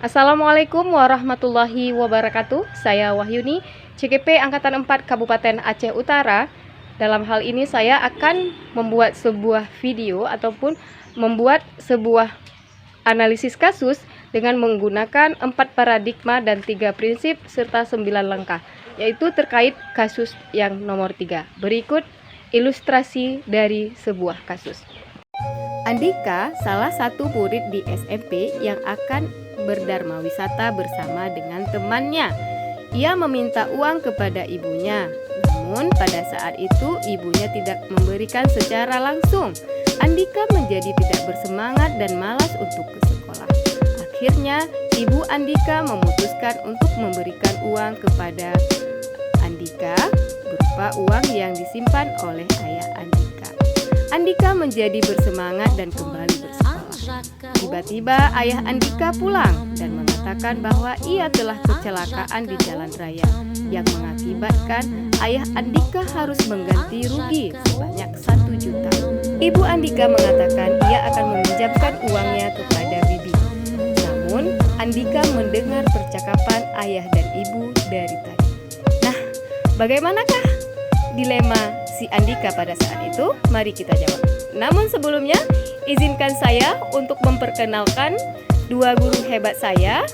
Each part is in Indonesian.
Assalamualaikum warahmatullahi wabarakatuh. Saya Wahyuni, CGP Angkatan 4 Kabupaten Aceh Utara. Dalam hal ini saya akan membuat sebuah video ataupun membuat sebuah analisis kasus dengan menggunakan 4 paradigma dan 3 prinsip serta 9 langkah, yaitu terkait kasus yang nomor 3. Berikut ilustrasi dari sebuah kasus. Andika salah satu murid di SMP yang akan berdharma wisata bersama dengan temannya. Ia meminta uang kepada ibunya, namun pada saat itu ibunya tidak memberikan secara langsung. Andika menjadi tidak bersemangat dan malas untuk ke sekolah. Akhirnya ibu Andika memutuskan untuk memberikan uang kepada Andika berupa uang yang disimpan oleh ayah Andika. Andika menjadi bersemangat dan kembali bersekolah. Tiba-tiba ayah Andika pulang dan mengatakan bahwa ia telah kecelakaan di jalan raya yang mengakibatkan ayah Andika harus mengganti rugi sebanyak 1 juta. Ibu Andika mengatakan ia akan meminjamkan uangnya kepada bibi. Namun Andika mendengar percakapan ayah dan ibu dari tadi. Nah, bagaimanakah dilema si Andika pada saat itu? Mari kita jawab. Namun sebelumnya, izinkan saya untuk memperkenalkan 2 guru hebat saya,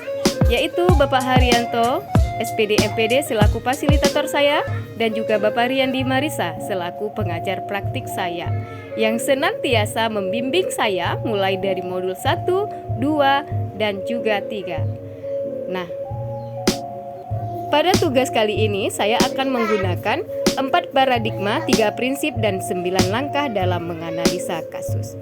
yaitu Bapak Haryanto, SPD MPD selaku fasilitator saya, dan juga Bapak Riyandi Marisa selaku pengajar praktik saya, yang senantiasa membimbing saya mulai dari modul 1, 2, dan juga 3. Nah, pada tugas kali ini saya akan menggunakan 4 paradigma, 3 prinsip, dan 9 langkah dalam menganalisa kasus.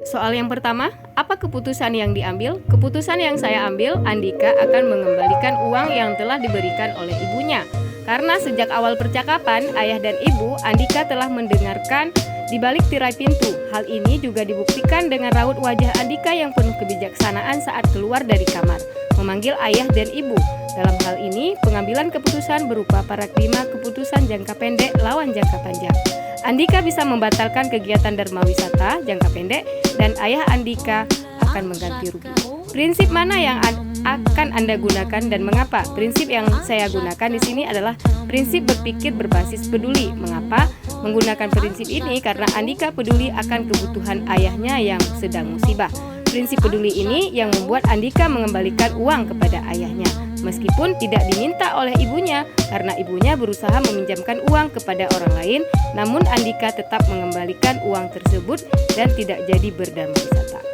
Soal yang pertama, apa keputusan yang diambil? Keputusan yang saya ambil, Andika akan mengembalikan uang yang telah diberikan oleh ibunya. Karena sejak awal percakapan, ayah dan ibu, Andika telah mendengarkan di balik tirai pintu. Hal ini juga dibuktikan dengan raut wajah Andika yang penuh kebijaksanaan saat keluar dari kamar, memanggil ayah dan ibu. Dalam hal ini, pengambilan keputusan berupa paradigma keputusan jangka pendek lawan jangka panjang. Andika bisa membatalkan kegiatan dharma wisata jangka pendek dan ayah Andika akan mengganti rugi. Prinsip mana yang akan Anda gunakan dan mengapa? Prinsip yang saya gunakan di sini adalah prinsip berpikir berbasis peduli. Mengapa menggunakan prinsip ini? Karena Andika peduli akan kebutuhan ayahnya yang sedang musibah. Prinsip peduli ini yang membuat Andika mengembalikan uang kepada ayahnya, meskipun tidak diminta oleh ibunya, karena ibunya berusaha meminjamkan uang kepada orang lain, namun Andika tetap mengembalikan uang tersebut dan tidak jadi berdharma wisata.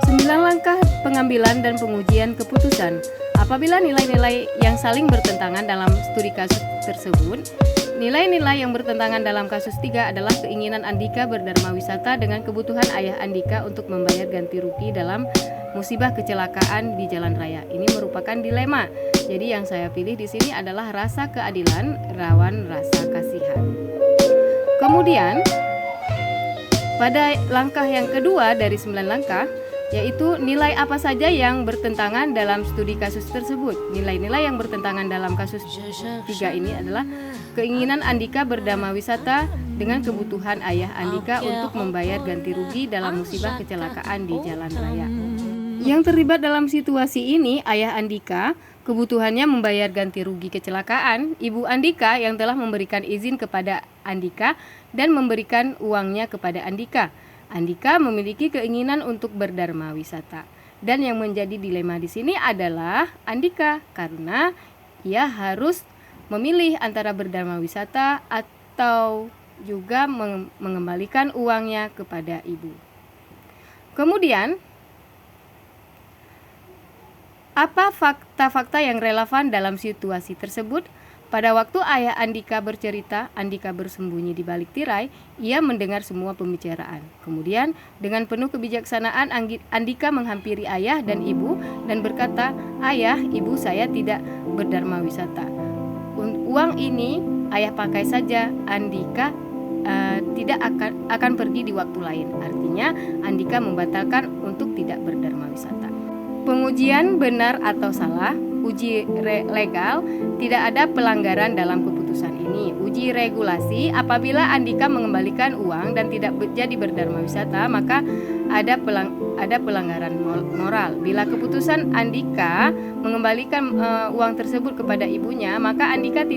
9 langkah pengambilan dan pengujian keputusan. Apabila nilai-nilai yang saling bertentangan dalam studi kasus tersebut, nilai-nilai yang bertentangan dalam kasus 3 adalah keinginan Andika berdharma wisata dengan kebutuhan ayah Andika untuk membayar ganti rugi dalam musibah kecelakaan di jalan raya. Ini merupakan dilema. Jadi yang saya pilih di sini adalah rasa keadilan rawan rasa kasihan. Kemudian pada langkah yang kedua dari 9 langkah, yaitu nilai apa saja yang bertentangan dalam studi kasus tersebut. Nilai-nilai yang bertentangan dalam kasus 3 ini adalah keinginan Andika berdharma wisata dengan kebutuhan ayah Andika untuk membayar ganti rugi dalam musibah kecelakaan di jalan raya. Yang terlibat dalam situasi ini ayah Andika, kebutuhannya membayar ganti rugi kecelakaan, ibu Andika yang telah memberikan izin kepada Andika dan memberikan uangnya kepada Andika. Andika memiliki keinginan untuk berdharma wisata. Dan yang menjadi dilema di sini adalah Andika, karena ia harus memilih antara berdharma wisata atau juga mengembalikan uangnya kepada ibu. Kemudian, apa fakta-fakta yang relevan dalam situasi tersebut? Pada waktu ayah Andika bercerita, Andika bersembunyi di balik tirai, ia mendengar semua pembicaraan. Kemudian, dengan penuh kebijaksanaan, Andika menghampiri ayah dan ibu dan berkata, "Ayah, ibu, saya tidak berdharma wisata. Uang ini ayah pakai saja. Andika tidak akan pergi di waktu lain." Artinya, Andika membatalkan untuk tidak berdharma wisata. Pengujian benar atau salah. Uji legal, tidak ada pelanggaran dalam keputusan ini. Uji regulasi, apabila Andika mengembalikan uang dan tidak jadi berdharma wisata, maka ada pelanggaran moral. Bila keputusan Andika mengembalikan uang tersebut kepada ibunya, maka Andika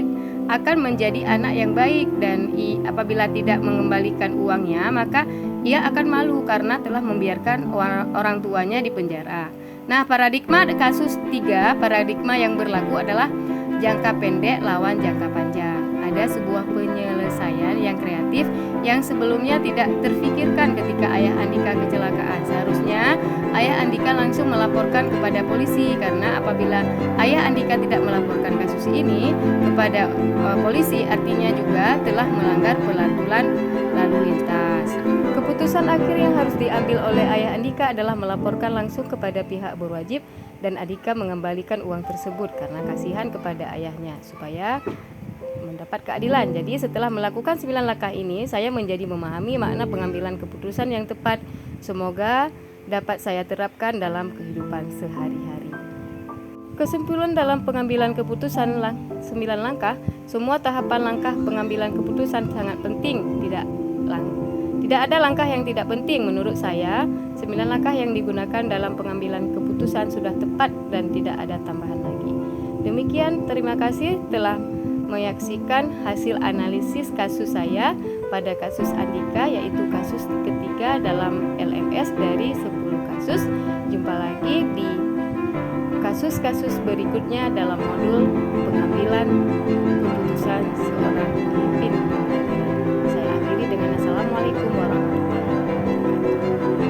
akan menjadi anak yang baik, dan apabila tidak mengembalikan uangnya, maka ia akan malu karena telah membiarkan orang tuanya di penjara. Nah, paradigma kasus 3, paradigma yang berlaku adalah jangka pendek lawan jangka panjang. Ada sebuah penyelesaian yang kreatif yang sebelumnya tidak terfikirkan ketika ayah Andika kecelakaan. Seharusnya ayah Andika langsung melaporkan kepada polisi, karena apabila ayah Andika tidak melaporkan kasus ini kepada polisi, artinya juga telah melanggar peraturan lalu lintas. Keputusan akhir yang harus diambil oleh ayah Andika adalah melaporkan langsung kepada pihak berwajib dan Andika mengembalikan uang tersebut karena kasihan kepada ayahnya supaya mendapat keadilan. Jadi setelah melakukan 9 langkah ini, saya menjadi memahami makna pengambilan keputusan yang tepat. Semoga dapat saya terapkan dalam kehidupan sehari-hari. Kesimpulan dalam pengambilan keputusan 9 langkah, semua tahapan langkah pengambilan keputusan sangat penting. Tidak ada langkah yang tidak penting menurut saya. 9 langkah yang digunakan dalam pengambilan keputusan sudah tepat dan tidak ada tambahan lagi. Demikian, terima kasih telah menyaksikan hasil analisis kasus saya pada kasus Andika, yaitu kasus ketiga dalam LMS dari 10 kasus. Jumpa lagi di kasus-kasus berikutnya dalam modul pengambilan keputusan seorang pemimpin. Saya akhiri dengan Assalamualaikum warahmatullahi wabarakatuh.